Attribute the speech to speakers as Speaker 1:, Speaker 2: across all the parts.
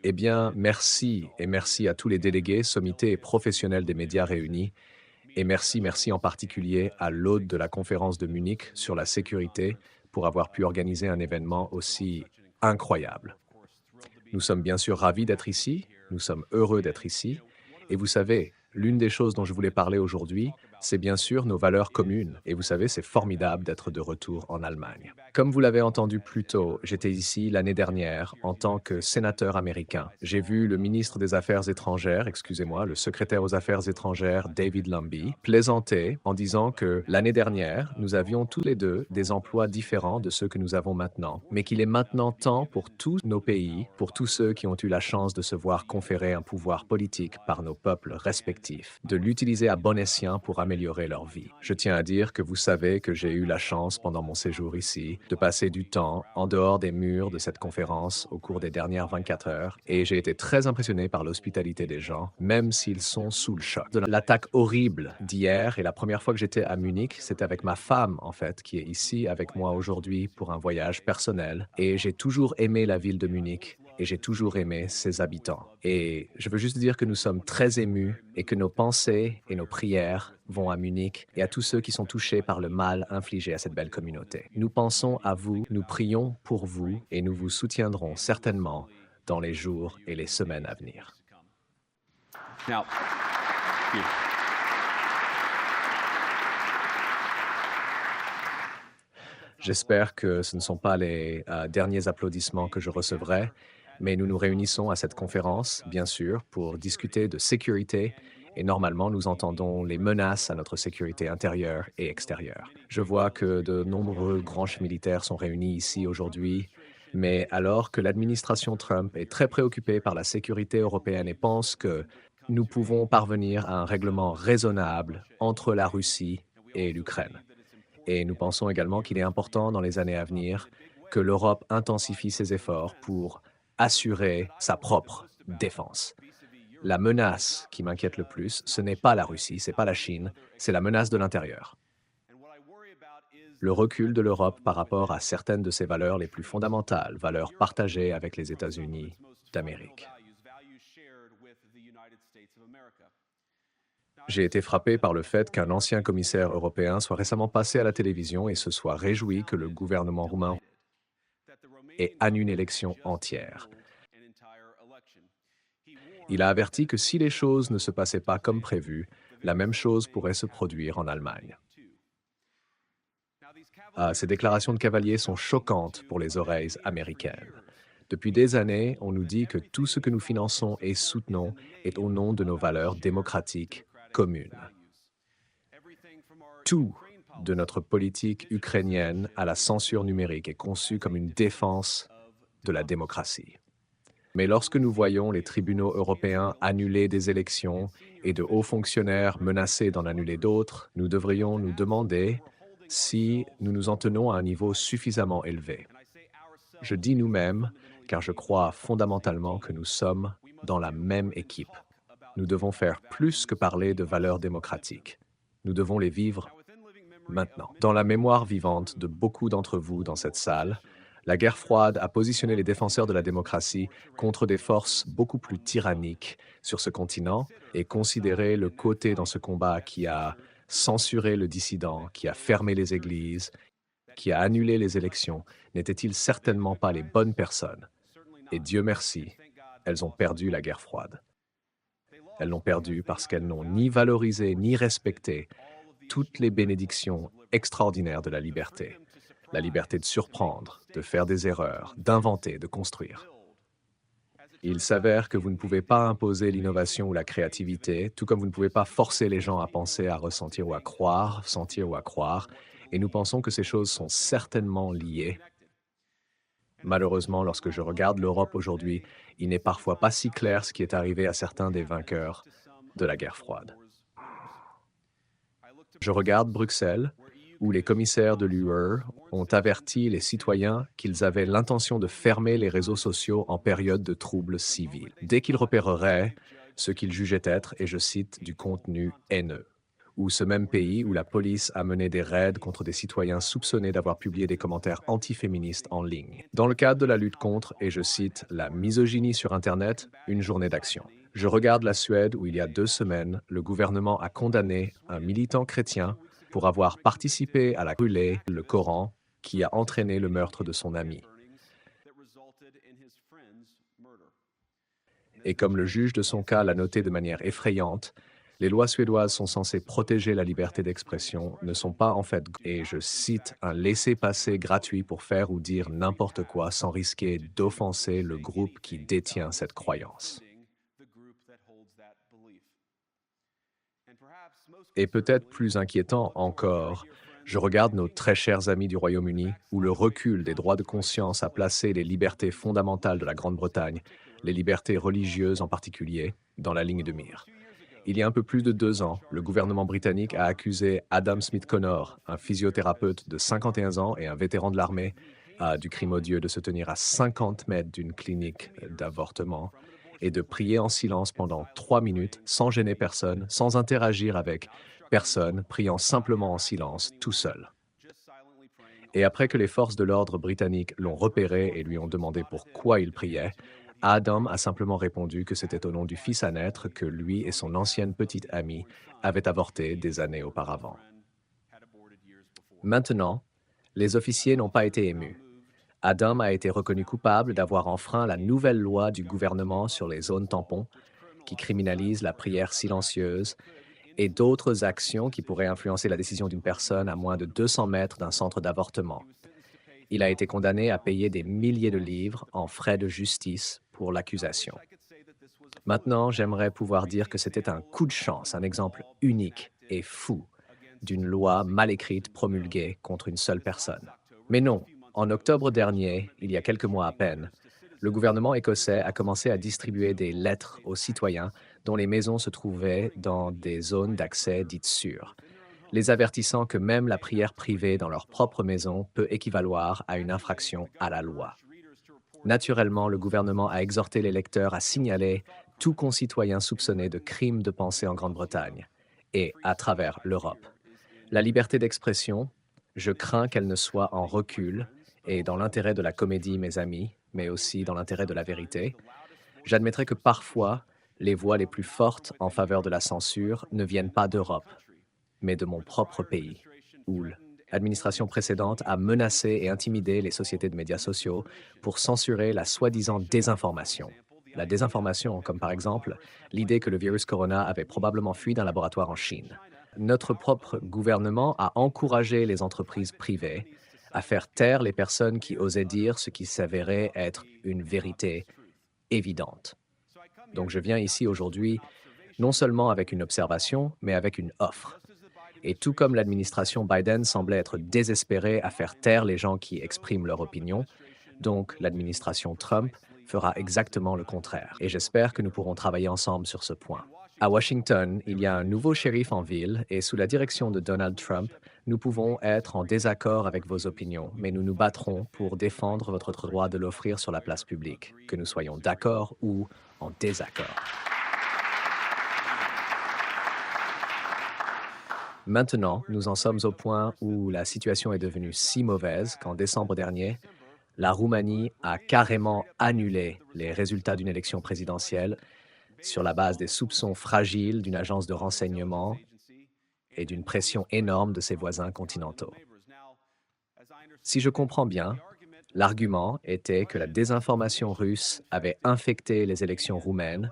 Speaker 1: Eh bien, merci et merci à tous les délégués, sommités et professionnels des médias réunis. Et merci en particulier à l'hôte de la conférence de Munich sur la sécurité pour avoir pu organiser un événement aussi incroyable. Nous sommes bien sûr ravis d'être ici, nous sommes heureux d'être ici. Et vous savez, l'une des choses dont je voulais parler aujourd'hui, c'est bien sûr nos valeurs communes. Et vous savez, c'est formidable d'être de retour en Allemagne. Comme vous l'avez entendu plus tôt, j'étais ici l'année dernière en tant que sénateur américain. J'ai vu le ministre des Affaires étrangères, excusez-moi, le secrétaire aux Affaires étrangères, David Lumby, plaisanter en disant que l'année dernière, nous avions tous les deux des emplois différents de ceux que nous avons maintenant, mais qu'il est maintenant temps pour tous nos pays, pour tous ceux qui ont eu la chance de se voir conférer un pouvoir politique par nos peuples respectifs, de l'utiliser à bon escient pour améliorer leur vie. Je tiens à dire que vous savez que j'ai eu la chance pendant mon séjour ici de passer du temps en dehors des murs de cette conférence au cours des dernières 24 heures et j'ai été très impressionné par l'hospitalité des gens, même s'ils sont sous le choc. De l'attaque horrible d'hier et la première fois que j'étais à Munich, c'était avec ma femme en fait, qui est ici avec moi aujourd'hui pour un voyage personnel et j'ai toujours aimé la ville de Munich et j'ai toujours aimé ses habitants. Et je veux juste dire que nous sommes très émus et que nos pensées et nos prières vont à Munich et à tous ceux qui sont touchés par le mal infligé à cette belle communauté. Nous pensons à vous, nous prions pour vous et nous vous soutiendrons certainement dans les jours et les semaines à venir.
Speaker 2: Now, you-
Speaker 1: J'espère que ce ne sont pas les derniers applaudissements que je recevrai, mais nous nous réunissons à cette conférence, bien sûr, pour discuter de sécurité et normalement nous entendons les menaces à notre sécurité intérieure et extérieure. Je vois que de nombreux grands chefs militaires sont réunis ici aujourd'hui, mais alors que l'administration Trump est très préoccupée par la sécurité européenne et pense que nous pouvons parvenir à un règlement raisonnable entre la Russie et l'Ukraine. Et nous pensons également qu'il est important dans les années à venir que l'Europe intensifie ses efforts pour assurer sa propre défense. La menace qui m'inquiète le plus, ce n'est pas la Russie, c'est pas la Chine, c'est la menace de l'intérieur. Le recul de l'Europe par rapport à certaines de ses valeurs les plus fondamentales, valeurs partagées avec les États-Unis d'Amérique. J'ai été frappé par le fait qu'un ancien commissaire européen soit récemment passé à la télévision et se soit réjoui que le gouvernement roumain ait annulé une élection entière. Il a averti que si les choses ne se passaient pas comme prévu, la même chose pourrait se produire en Allemagne. Ces déclarations de cavalier sont choquantes pour les oreilles américaines. Depuis des années, on nous dit que tout ce que nous finançons et soutenons est au nom de nos valeurs démocratiques communes. Tout de notre politique ukrainienne à la censure numérique est conçu comme une défense de la démocratie. Mais lorsque nous voyons les tribunaux européens annuler des élections et de hauts fonctionnaires menacés d'en annuler d'autres, nous devrions nous demander si nous nous en tenons à un niveau suffisamment élevé. Je dis nous-mêmes, car je crois fondamentalement que nous sommes dans la même équipe. Nous devons faire plus que parler de valeurs démocratiques. Nous devons les vivre maintenant. Dans la mémoire vivante de beaucoup d'entre vous dans cette salle, la guerre froide a positionné les défenseurs de la démocratie contre des forces beaucoup plus tyranniques sur ce continent et considéré le côté dans ce combat qui a censuré le dissident, qui a fermé les églises, qui a annulé les élections, n'étaient-ils certainement pas les bonnes personnes. Et Dieu merci, elles ont perdu la guerre froide. Elles l'ont perdue parce qu'elles n'ont ni valorisé ni respecté toutes les bénédictions extraordinaires de la liberté de surprendre, de faire des erreurs, d'inventer, de construire. Il s'avère que vous ne pouvez pas imposer l'innovation ou la créativité, tout comme vous ne pouvez pas forcer les gens à penser, à ressentir ou à croire, sentir ou à croire, et nous pensons que ces choses sont certainement liées. Malheureusement, lorsque je regarde l'Europe aujourd'hui, il n'est parfois pas si clair ce qui est arrivé à certains des vainqueurs de la guerre froide. Je regarde Bruxelles, où les commissaires de l'UE ont averti les citoyens qu'ils avaient l'intention de fermer les réseaux sociaux en période de troubles civils, dès qu'ils repéreraient ce qu'ils jugeaient être, et je cite, du contenu haineux. ou ce même pays où la police a mené des raids contre des citoyens soupçonnés d'avoir publié des commentaires antiféministes en ligne. Dans le cadre de la lutte contre, et je cite, la misogynie sur Internet, une journée d'action. Je regarde la Suède où il y a 2 semaines, le gouvernement a condamné un militant chrétien pour avoir participé à la brûlée, le Coran, qui a entraîné le meurtre de son ami. Et comme le juge de son cas l'a noté de manière effrayante, les lois suédoises sont censées protéger la liberté d'expression, ne sont pas en fait, et je cite, un laissez-passer gratuit pour faire ou dire n'importe quoi sans risquer d'offenser le groupe qui détient cette croyance. Et peut-être plus inquiétant encore, je regarde nos très chers amis du Royaume-Uni, où le recul des droits de conscience a placé les libertés fondamentales de la Grande-Bretagne, les libertés religieuses en particulier, dans la ligne de mire. Il y a un peu plus de 2 ans, le gouvernement britannique a accusé Adam Smith Connor, un physiothérapeute de 51 ans et un vétéran de l'armée, du crime odieux de se tenir à 50 mètres d'une clinique d'avortement et de prier en silence pendant 3 minutes, sans gêner personne, sans interagir avec personne, priant simplement en silence, tout seul. Et après que les forces de l'ordre britanniques l'ont repéré et lui ont demandé pourquoi il priait, Adam a simplement répondu que c'était au nom du fils à naître que lui et son ancienne petite amie avaient avorté des années auparavant. Maintenant, les officiers n'ont pas été émus. Adam a été reconnu coupable d'avoir enfreint la nouvelle loi du gouvernement sur les zones tampons, qui criminalise la prière silencieuse, et d'autres actions qui pourraient influencer la décision d'une personne à moins de 200 mètres d'un centre d'avortement. Il a été condamné à payer des milliers de livres en frais de justice pour l'accusation. Maintenant, j'aimerais pouvoir dire que c'était un coup de chance, un exemple unique et fou d'une loi mal écrite promulguée contre une seule personne. Mais non, en octobre dernier, il y a quelques mois à peine, le gouvernement écossais a commencé à distribuer des lettres aux citoyens dont les maisons se trouvaient dans des zones d'accès dites sûres, les avertissant que même la prière privée dans leur propre maison peut équivaloir à une infraction à la loi. Naturellement, le gouvernement a exhorté les lecteurs à signaler tout concitoyen soupçonné de crimes de pensée en Grande-Bretagne et à travers l'Europe. La liberté d'expression, je crains qu'elle ne soit en recul et dans l'intérêt de la comédie, mes amis, mais aussi dans l'intérêt de la vérité. J'admettrai que parfois, les voix les plus fortes en faveur de la censure ne viennent pas d'Europe, mais de mon propre pays, où l'administration précédente a menacé et intimidé les sociétés de médias sociaux pour censurer la soi-disant désinformation. La désinformation, comme par exemple l'idée que le virus corona avait probablement fui d'un laboratoire en Chine. Notre propre gouvernement a encouragé les entreprises privées à faire taire les personnes qui osaient dire ce qui s'avérait être une vérité évidente. Donc je viens ici aujourd'hui non seulement avec une observation, mais avec une offre. Et tout comme l'administration Biden semblait être désespérée à faire taire les gens qui expriment leur opinion, donc l'administration Trump fera exactement le contraire. Et j'espère que nous pourrons travailler ensemble sur ce point. À Washington, il y a un nouveau shérif en ville et sous la direction de Donald Trump, nous pouvons être en désaccord avec vos opinions, mais nous nous battrons pour défendre votre droit de l'offrir sur la place publique, que nous soyons d'accord ou en désaccord. Maintenant, nous en sommes au point où la situation est devenue si mauvaise qu'en décembre dernier, la Roumanie a carrément annulé les résultats d'une élection présidentielle sur la base des soupçons fragiles d'une agence de renseignement et d'une pression énorme de ses voisins continentaux. Si je comprends bien, l'argument était que la désinformation russe avait infecté les élections roumaines,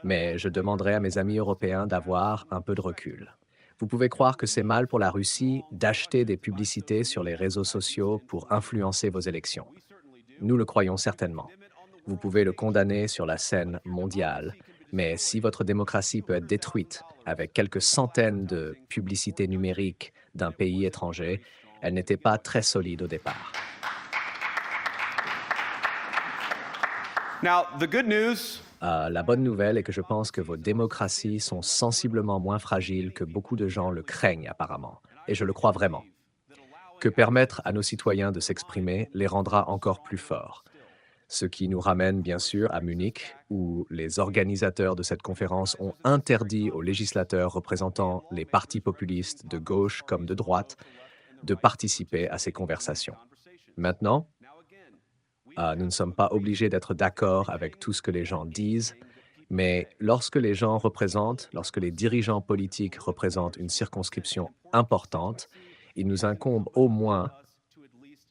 Speaker 1: mais je demanderai à mes amis européens d'avoir un peu de recul. Vous pouvez croire que c'est mal pour la Russie d'acheter des publicités sur les réseaux sociaux pour influencer vos élections. Nous le croyons certainement. Vous pouvez le condamner sur la scène mondiale, mais si votre démocratie peut être détruite avec quelques centaines de publicités numériques d'un pays étranger, elle n'était pas très solide au départ.
Speaker 2: Now, the good news.
Speaker 1: La bonne nouvelle est que je pense que vos démocraties sont sensiblement moins fragiles que beaucoup de gens le craignent apparemment, et je le crois vraiment. Que permettre à nos citoyens de s'exprimer les rendra encore plus forts. Ce qui nous ramène bien sûr à Munich, où les organisateurs de cette conférence ont interdit aux législateurs représentant les partis populistes de gauche comme de droite de participer à ces conversations. Maintenant, nous ne sommes pas obligés d'être d'accord avec tout ce que les gens disent, mais lorsque lorsque les dirigeants politiques représentent une circonscription importante, il nous incombe au moins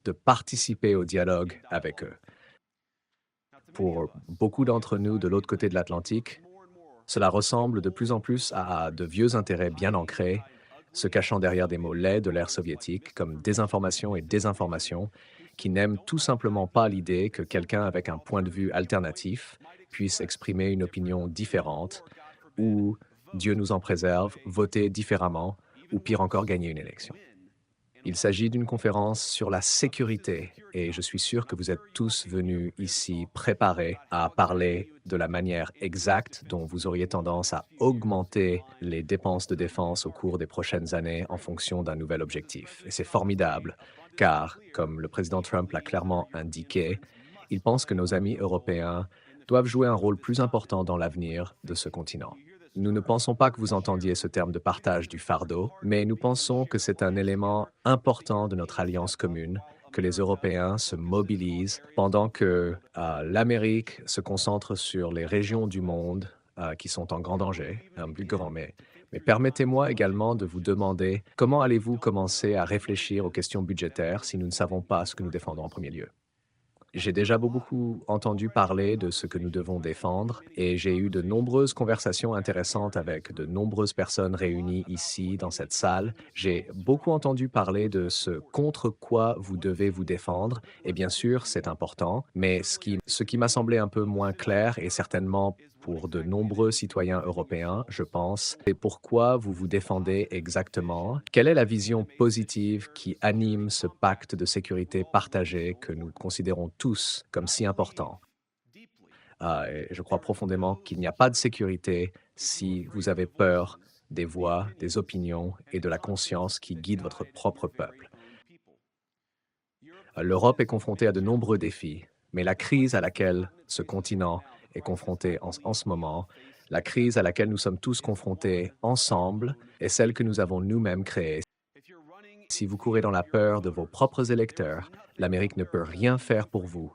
Speaker 1: de participer au dialogue avec eux. Pour beaucoup d'entre nous de l'autre côté de l'Atlantique, cela ressemble de plus en plus à de vieux intérêts bien ancrés, se cachant derrière des mots laids de l'ère soviétique comme désinformation et désinformation, qui n'aiment tout simplement pas l'idée que quelqu'un avec un point de vue alternatif puisse exprimer une opinion différente ou, Dieu nous en préserve, voter différemment ou pire encore gagner une élection. Il s'agit d'une conférence sur la sécurité et je suis sûr que vous êtes tous venus ici préparés à parler de la manière exacte dont vous auriez tendance à augmenter les dépenses de défense au cours des prochaines années en fonction d'un nouvel objectif. Et c'est formidable, car, comme le président Trump l'a clairement indiqué, il pense que nos amis européens doivent jouer un rôle plus important dans l'avenir de ce continent. Nous ne pensons pas que vous entendiez ce terme de partage du fardeau, mais nous pensons que c'est un élément important de notre alliance commune, que les Européens se mobilisent pendant que l'Amérique se concentre sur les régions du monde qui sont en grand danger, un plus grand, mais permettez-moi également de vous demander comment allez-vous commencer à réfléchir aux questions budgétaires si nous ne savons pas ce que nous défendons en premier lieu. J'ai déjà beaucoup entendu parler de ce que nous devons défendre et j'ai eu de nombreuses conversations intéressantes avec de nombreuses personnes réunies ici dans cette salle. J'ai beaucoup entendu parler de ce contre quoi vous devez vous défendre et bien sûr c'est important, mais ce qui m'a semblé un peu moins clair et certainement pour de nombreux citoyens européens, je pense, c'est pourquoi vous vous défendez exactement. Quelle est la vision positive qui anime ce pacte de sécurité partagé que nous considérons tous comme si important? Et je crois profondément qu'il n'y a pas de sécurité si vous avez peur des voix, des opinions et de la conscience qui guident votre propre peuple. L'Europe est confrontée à de nombreux défis, mais la crise à laquelle ce continent est confronté en ce moment, la crise à laquelle nous sommes tous confrontés ensemble, est celle que nous avons nous-mêmes créée. Si vous courez dans la peur de vos propres électeurs, l'Amérique ne peut rien faire pour vous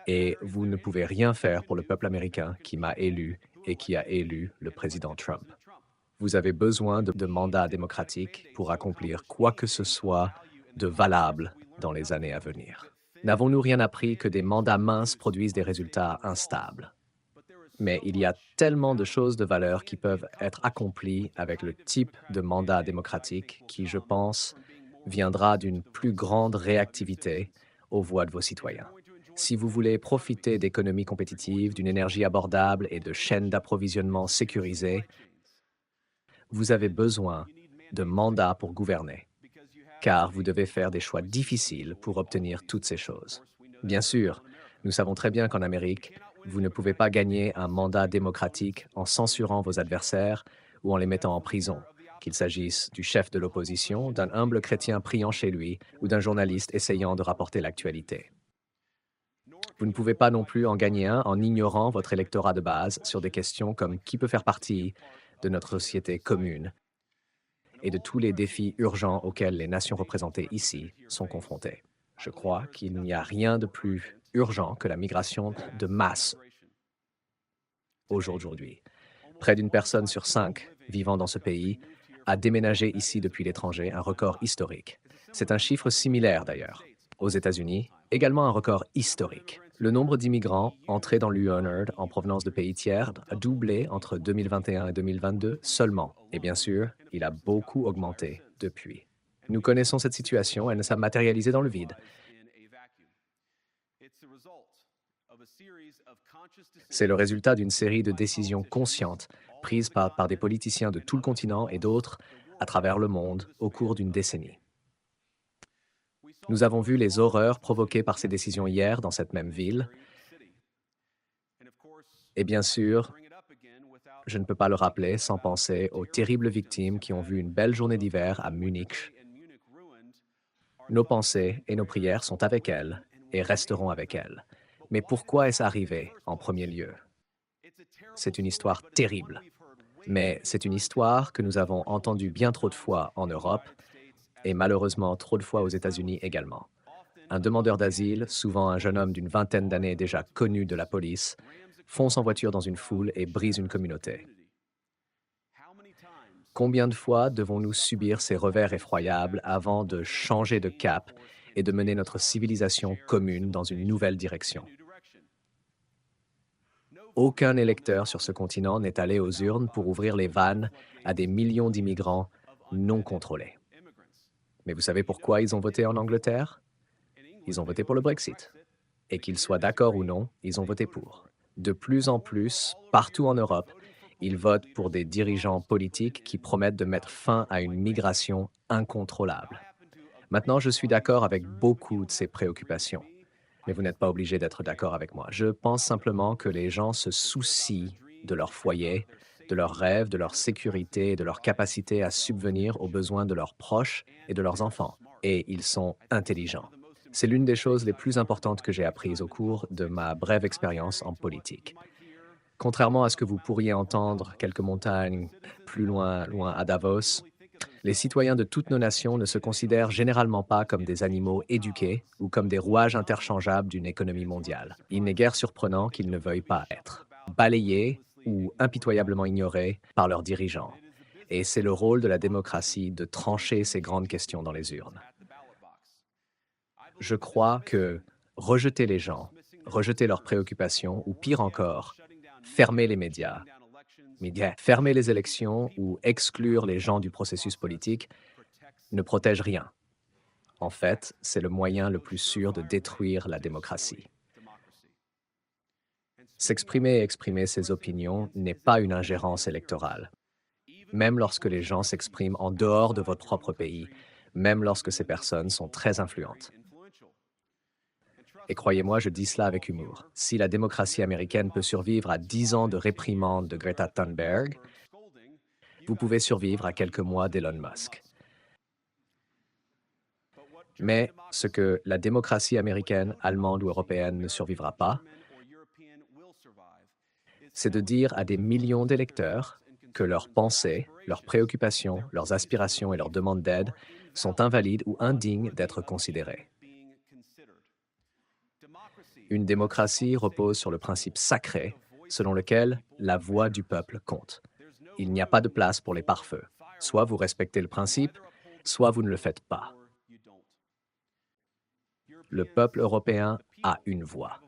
Speaker 1: et vous ne pouvez rien faire pour le peuple américain qui m'a élu et qui a élu le président Trump. Vous avez besoin de mandats démocratiques pour accomplir quoi que ce soit de valable dans les années à venir. N'avons-nous rien appris que des mandats minces produisent des résultats instables? Mais il y a tellement de choses de valeur qui peuvent être accomplies avec le type de mandat démocratique qui, je pense, viendra d'une plus grande réactivité aux voix de vos citoyens. Si vous voulez profiter d'économies compétitives, d'une énergie abordable et de chaînes d'approvisionnement sécurisées, vous avez besoin de mandats pour gouverner, car vous devez faire des choix difficiles pour obtenir toutes ces choses. Bien sûr, nous savons très bien qu'en Amérique, vous ne pouvez pas gagner un mandat démocratique en censurant vos adversaires ou en les mettant en prison, qu'il s'agisse du chef de l'opposition, d'un humble chrétien priant chez lui ou d'un journaliste essayant de rapporter l'actualité. Vous ne pouvez pas non plus en gagner un en ignorant votre électorat de base sur des questions comme qui peut faire partie de notre société commune et de tous les défis urgents auxquels les nations représentées ici sont confrontées. Je crois qu'il n'y a rien de plus urgent que la migration de masse aujourd'hui. Près d'une personne sur 5 vivant dans ce pays a déménagé ici depuis l'étranger, un record historique. C'est un chiffre similaire d'ailleurs. Aux États-Unis, également un record historique. Le nombre d'immigrants entrés dans l'UNRWA en provenance de pays tiers a doublé entre 2021 et 2022 seulement. Et bien sûr, il a beaucoup augmenté depuis. Nous connaissons cette situation, elle ne s'est matérialisée dans le vide. C'est le résultat d'une série de décisions conscientes prises par des politiciens de tout le continent et d'autres à travers le monde au cours d'une décennie. Nous avons vu les horreurs provoquées par ces décisions hier dans cette même ville. Et bien sûr, je ne peux pas le rappeler sans penser aux terribles victimes qui ont vu une belle journée d'hiver à Munich. Nos pensées et nos prières sont avec elles et resteront avec elles. Mais pourquoi est-ce arrivé en premier lieu? C'est une histoire terrible. Mais c'est une histoire que nous avons entendue bien trop de fois en Europe et malheureusement trop de fois aux États-Unis également. Un demandeur d'asile, souvent un jeune homme d'une vingtaine d'années déjà connu de la police, fonce en voiture dans une foule et brise une communauté. Combien de fois devons-nous subir ces revers effroyables avant de changer de cap et de mener notre civilisation commune dans une nouvelle direction? Aucun électeur sur ce continent n'est allé aux urnes pour ouvrir les vannes à des millions d'immigrants non contrôlés. Mais vous savez pourquoi ils ont voté en Angleterre? Ils ont voté pour le Brexit. Et qu'ils soient d'accord ou non, ils ont voté pour. De plus en plus, partout en Europe, ils votent pour des dirigeants politiques qui promettent de mettre fin à une migration incontrôlable. Maintenant, je suis d'accord avec beaucoup de ces préoccupations, mais vous n'êtes pas obligé d'être d'accord avec moi. Je pense simplement que les gens se soucient de leur foyer, de leurs rêves, de leur sécurité et de leur capacité à subvenir aux besoins de leurs proches et de leurs enfants. Et ils sont intelligents. C'est l'une des choses les plus importantes que j'ai apprises au cours de ma brève expérience en politique. Contrairement à ce que vous pourriez entendre quelques montagnes plus loin à Davos, les citoyens de toutes nos nations ne se considèrent généralement pas comme des animaux éduqués ou comme des rouages interchangeables d'une économie mondiale. Il n'est guère surprenant qu'ils ne veuillent pas être balayés ou impitoyablement ignorés par leurs dirigeants. Et c'est le rôle de la démocratie de trancher ces grandes questions dans les urnes. Je crois que rejeter les gens, rejeter leurs préoccupations, ou pire encore, fermer les médias, fermer les élections ou exclure les gens du processus politique ne protège rien. En fait, c'est le moyen le plus sûr de détruire la démocratie. S'exprimer et exprimer ses opinions n'est pas une ingérence électorale. Même lorsque les gens s'expriment en dehors de votre propre pays, même lorsque ces personnes sont très influentes. Et croyez-moi, je dis cela avec humour. Si la démocratie américaine peut survivre à 10 ans de réprimande de Greta Thunberg, vous pouvez survivre à quelques mois d'Elon Musk. Mais ce que la démocratie américaine, allemande ou européenne ne survivra pas, c'est de dire à des millions d'électeurs que leurs pensées, leurs préoccupations, leurs aspirations et leurs demandes d'aide sont invalides ou indignes d'être considérées. Une démocratie repose sur le principe sacré selon lequel la voix du peuple compte. Il n'y a pas de place pour les pare-feux. Soit vous respectez le principe, soit vous ne le faites pas. Le peuple européen a une voix.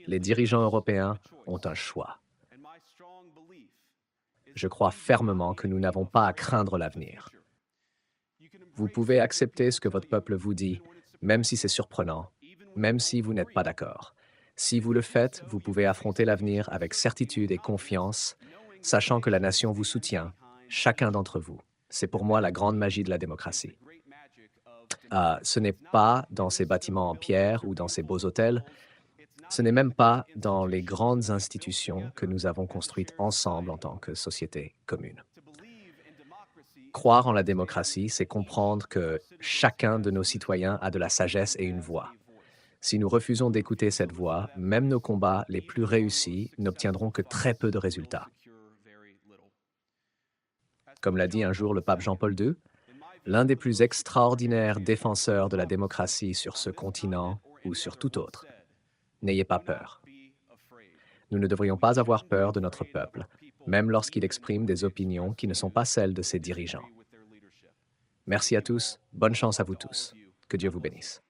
Speaker 1: Les dirigeants européens ont un choix. Je crois fermement que nous n'avons pas à craindre l'avenir. Vous pouvez accepter ce que votre peuple vous dit, même si c'est surprenant, même si vous n'êtes pas d'accord. Si vous le faites, vous pouvez affronter l'avenir avec certitude et confiance, sachant que la nation vous soutient, chacun d'entre vous. C'est pour moi la grande magie de la démocratie. Ce n'est pas dans ces bâtiments en pierre ou dans ces beaux hôtels, ce n'est même pas dans les grandes institutions que nous avons construites ensemble en tant que société commune. Croire en la démocratie, c'est comprendre que chacun de nos citoyens a de la sagesse et une voix. Si nous refusons d'écouter cette voix, même nos combats les plus réussis n'obtiendront que très peu de résultats. Comme l'a dit un jour le pape Jean-Paul II, l'un des plus extraordinaires défenseurs de la démocratie sur ce continent ou sur tout autre. N'ayez pas peur. Nous ne devrions pas avoir peur de notre peuple, même lorsqu'il exprime des opinions qui ne sont pas celles de ses dirigeants. Merci à tous, bonne chance à vous tous. Que Dieu vous bénisse.